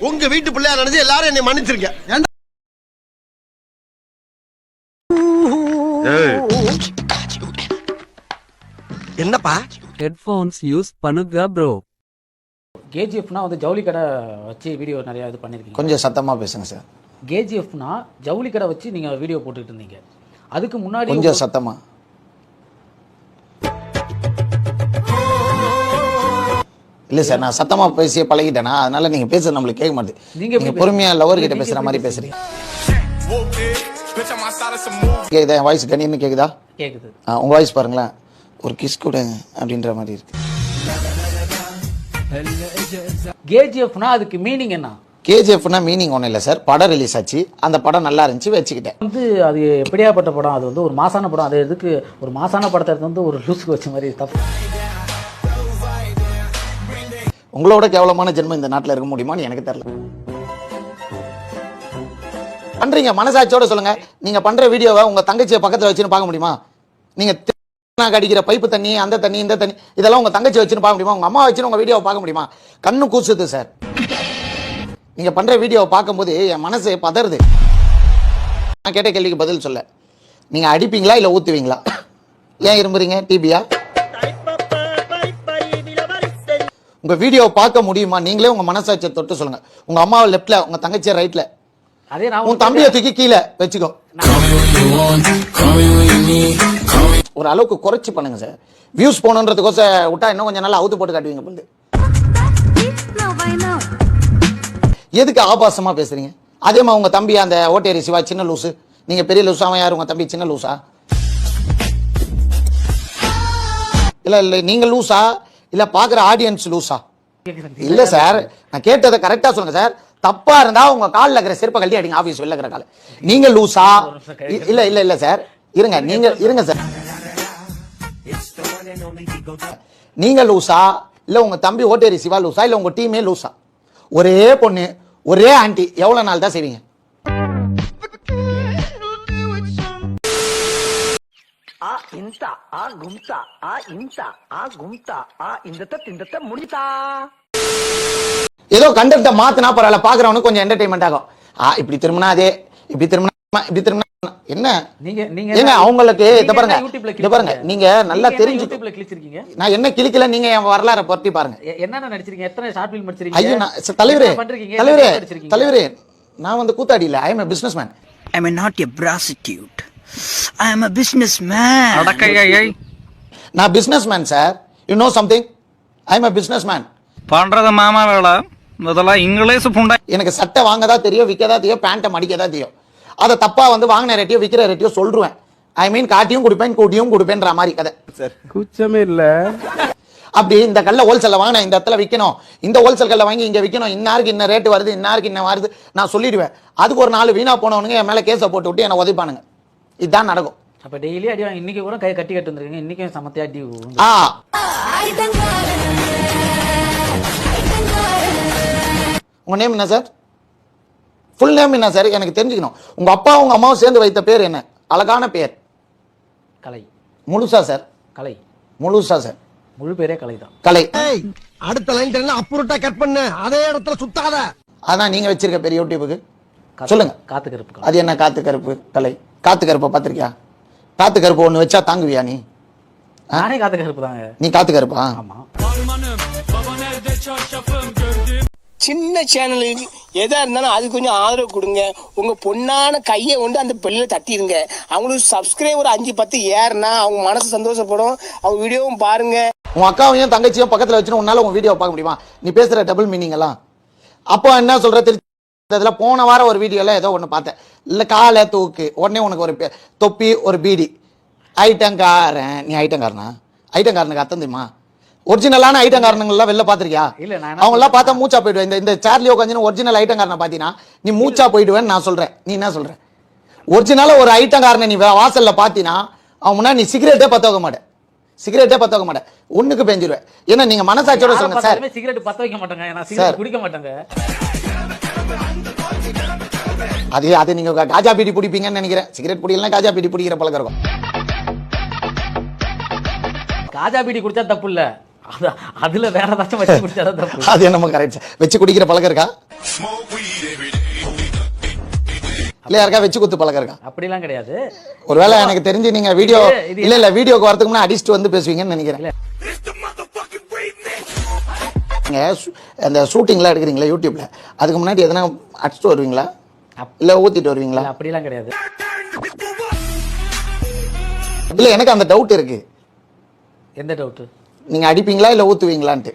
உங்க வீட்டு பிள்ளையா நினைச்சு எல்லாரும் என்னை மன்னிச்சிருங்க. என்னப்பா ஹெட்ஃபோன்ஸ் யூஸ் பண்ணுங்க ப்ரோ. கேஜிஎஃப்னா வந்து ஜவுளி கடை வச்சு வீடியோ நிறைய இது பண்ணியிருக்கீங்க. கொஞ்சம் சத்தமா பேசுங்க சார். கேஜிஎஃப்னா ஜவுளி கடை வச்சு நீங்க வீடியோ போட்டுட்டு இருந்தீங்க. அதுக்கு முன்னாடி கொஞ்சம் சத்தமா. இல்ல சார், நான் சத்தமா பேசிய பழகிட்டேனா, அதனால நீங்க பேசுறது நம்மளுக்கு கேட்க மாட்டேங்குது. நீங்க பொறுமையா லவர் கிட்ட பேசுற மாதிரி பேசுறீங்க. கேக்குதா? என் வாய்ஸ் கணின்னு கேக்குதா? கேக்குது. உங்க வாய்ஸ் பாருங்களேன், ஒரு கிஸ் கூட அப்படின்ற மாதிரி இருக்கு. கேஜிஎஃப்னா அதுக்கு மீனிங் என்ன? கேஜிஎஃப்னா மீனிங் ஒன்றும் இல்லை சார். படம் ரிலீஸ் ஆச்சு, அந்த படம் நல்லா இருந்துச்சு, வச்சுக்கிட்டேன். வந்து அது எப்படியாப்பட்ட படம்? அது வந்து ஒரு மாசான படம். அது எதுக்கு ஒரு மாசான படத்தை வந்து ஒரு லூஸுக்கு வச்ச மாதிரி தப்பு. உங்களோட கேவலமான ஜென்மம் இந்த நாட்டில் இருக்க முடியுமான்னு எனக்கு தெரியல. பண்றீங்க மனசாட்சியோட சொல்லுங்க. நீங்க பண்ற வீடியோவை உங்க தங்கச்சியை பக்கத்துல வச்சுன்னு பார்க்க முடியுமா? நீங்க அடிக்கிற பைப்பு தண்ணி, அந்த தண்ணி, இந்த தண்ணி, இதெல்லாம் உங்க தங்கச்சி வச்சுன்னு பார்க்க முடியுமா? உங்க அம்மா வச்சுன்னு உங்க வீடியோவை பார்க்க முடியுமா? கண்ணு கூசுது சார். நீங்க பண்ற வீடியோவை பார்க்கும்போது என் மனசு பதறுது. நான் கேட்ட கேள்விக்கு பதில் சொல்ல. நீங்க அடிப்பீங்களா இல்ல ஊத்துவீங்களா? ஏன் இரும்புறீங்க? டிபியா? உங்க வீடியோவை பார்க்க முடியுமா? நீங்களே உங்க மனசாட்சியை தொட்டு சொல்லுங்க. உங்க அம்மாவை லெப்ட்ல, உங்க தங்கச்சியை ரைட்ல, அதே நான் உன் தம்பியை தூக்கி கீழே வச்சுக்கோ. ஒரு அளவுக்கு குறைச்சி பண்ணுங்க சார். வியூஸ் போகணுன்றதுக்கோச விட்டா இன்னும் கொஞ்சம் நல்லா அவுத்து போட்டு காட்டுவீங்க போல. எதுக்கு ஆபாசமா பேசுறீங்க? அதே மாதிரி உங்க தம்பி அந்த ஓட்டேரி சிவா சின்ன லூசு, நீங்க பெரிய லூசா, அவன் யாரு? உங்க தம்பி சின்ன லூசா? இல்ல இல்ல நீங்க லூசா இல்ல பாக்குற ஆடியன்ஸ் லூசா? இல்ல சார், நான் கேட்டதை கரெக்டா சொல்லுங்க சார். தப்பா இருந்தா உங்க கால்ல இருக்கிற செருப்பை கழட்டி அடிங்க. ஆபீஸ் வெளில இருக்கிற கால நீங்க லூசா? இல்ல இல்ல இல்ல சார், இருங்க, நீங்க இருங்க சார். நீங்க லூசா இல்ல உங்க தம்பி ஓட்டேரி சிவா லூசா இல்ல உங்க டீமே லூசா? ஒரே பொண்ணு ஒரே ஆண்டி, எவ்வளவு நாள் தான் செய்வீங்க? ஏதோ கண்டென்ட்ட மாத்தினா பரவாயில்ல, பாக்குறவனுக்கு கொஞ்சம் என்டர்டைன்மெண்ட் ஆகும். இப்படி திரும்பினா அதே, இப்படி திரும்பினா இப்படி திரும்பினா என்ன? நீங்க அவங்களுக்கு இத பாருங்க, நீங்க நல்லா தெரிஞ்சு யூடியூப்ல கிளிச்சிருக்கீங்க. நான் என்ன கிளிக்கல, நீங்க என் வரலாறை பத்தி பாருங்க. என்னென்ன நடிச்சிருக்கீங்க? எத்தனை ஷார்ட் ஃபிலிம் நடிச்சிருக்கீங்க? ஐயோ தலைவரே, நான் வந்து கூத்தாடி இல்ல. I am a businessman. I am not a prostitute. I am a businessman. நான் businessman sir. You know something? I am a businessman. பண்றது மாமா வேலை. இதெல்லாம் இங்கிலீஷ் புண்டை. எனக்கு சட்டை வாங்கதா தெரியும், விற்கதா தெரியும், பேண்ட்டை மடிக்கதா தெரியும். அதை தப்பா வந்து வாங்கின ரேட்டியோ விற்கிற ரேட்டியோ சொல்றேன். ஐ மீன் காட்டியும் கொடுப்பேன் கூட்டியும் கொடுப்பேன்ற மாதிரி கதை. குச்சமே இல்ல. அப்படி இந்த கல்ல ஹோல்சேல்ல வாங்கின இந்த இடத்துல விற்கணும், இந்த ஹோல்சேல் கல்ல வாங்கி இங்க விற்கணும், இன்னாருக்கு இன்ன ரேட்டு வருது, இன்னாருக்கு இன்ன வருது நான் சொல்லிடுவேன். அதுக்கு ஒரு 4 வீணா போனவனுங்க என் மேல கேஸை போட்டு விட்டு என்ன உதைப்பானுங்க. இதுதான் நடக்கும். அப்ப டெய்லி அடி வாங்க. இன்னைக்கு கூட கை கட்டி கட்டு வந்திருக்கீங்க. இன்னைக்கும் சமத்தியா அடி. உங்க நேம் என்ன சார்? ஃபுல் நேம் என்ன சார்? எனக்கு தெரிஞ்சுக்கணும். உங்க அப்பா உங்க அம்மாவும் சேர்ந்து வைத்த பேர் என்ன? அழகான பேர். கலை. முழுசா சார்? கலை. முழுசா சார்? முழு பேரே கலை தான். கலை. அடுத்த லைன் அப்புறட்டா கட் பண்ணு, அதே இடத்துல சுத்தாத. அதான் நீங்க வச்சிருக்க பேர் யூடியூபுக்கு. சொல்லுங்க. காத்து கருப்பு. அது என்ன காத்து கருப்பு? கலை. காத்து கருப்பை பாத்திருக்கியா? காத்து கருப்பு ஒண்ணு வச்சா தாங்குவியா நீ? நானே காத்து கருப்பு தாங்க. நீ காத்து கருப்பா? ஆமா. சின்ன சேனலுக்கு எதா இருந்தாலும் அது கொஞ்சம் ஆதரவு கொடுங்க. உங்க பொண்ணான கையை கொண்டு அந்த பெல்லில தட்டிடுங்க. அவங்களுக்கு சப்ஸ்கிரைபர் 5-10 ஏறுனா அவங்க மனசு சந்தோஷப்படும். அவங்க வீடியோவும் பாருங்க. உன் அக்காவையும் தங்கச்சியும் பக்கத்துல வச்சுன்னு உன்னால உன் வீடியோ பார்க்க முடியுமா? நீ பேசுற டபுள் மீனிங் எல்லாம். அப்போ என்ன சொல்ற? திருச்சி போன வாரம் ஒரு வீடியோல ஏதோ ஒண்ணு பார்த்தேன். இல்ல காலை தூக்கு உடனே உனக்கு ஒரு தொப்பி ஒரு பீடி. ஐட்டங்காரன். நீ ஐட்டங்காரனா? ஐட்டங்காரனுக்கு அர்த்தம் தெரியுமா? ஒரிஜினலான ஐட்டங்காரனுங்கெல்லாம் வெளில பாத்திருக்கியா? அவங்க எல்லாம் பார்த்தா மூச்சா போயிடுவேன். இந்த சேர்லயோ உட்காந்து ஒரிஜினல் ஐட்டங்காரனை பாத்தீங்கன்னா நீ மூச்சா போயிடுவேன்னு நான் சொல்றேன். நீ என்ன சொல்ற? ஒரிஜினலா ஒரு ஐட்டங்காரனை நீ வாசல்ல பாத்தீங்கன்னா அவன் முன்னாடி நீ சிகரெட்டே பத்த வைக்க மாட்டேன். சிகரெட்டே பத்த வைக்க மாட்டேன். ஒண்ணுக்கு பெஞ்சிருவேன். ஏன்னா நீங்க மனசாட்சியோட சொல்லுங்க சார். சிகரெட் பத்த வைக்க மாட்டாங்க. நான் சிகரெட் குடிக்க மாட்டாங்க. அது நீங்க காஜா பீடி பிடிப்பீங்கன்னு நினைக்கிறேன். சிகரெட் பிடிக்கலாம், காஜா பீடி பிடிக்கிற பழக்கம் இருக்கும். காஜா பீடி குடிச்சா தப்பு இல்ல. அதுல வேற ஏதாச்சும் வச்சு குடிச்சாதான் தப்பு. அது என்னமோ கரெக்ட். வச்சு குடிக்கிற பழக்கம் இருக்கா? இல்ல யாருக்கா வச்சு குத்து பழக்கம் இருக்கா? அப்படிலாம் கிடையாது. ஒருவேளை எனக்கு தெரிஞ்சு நீங்க வீடியோ இல்ல வீடியோக்கு வரதுக்கு முன்னாடி அடிச்சுட்டு வந்து பேசுவீங்கன்னு நினைக்கிறேன். நீங்க அந்த ஷூட்டிங்லாம் எடுக்கிறீங்களா யூடியூப்ல, அதுக்கு முன்னாடி எதனா அடிச்சுட்டு வருவீங்களா இல்ல ஊத்திட்டு வருவீங்களா? அப்படிலாம் கிடையாது. இல்ல எனக்கு அந்த டவுட் இருக்கு. எந்த டவுட்? நீங்க அடிப்பீங்களா இல்ல ஊத்துவீங்களான்ட்டு.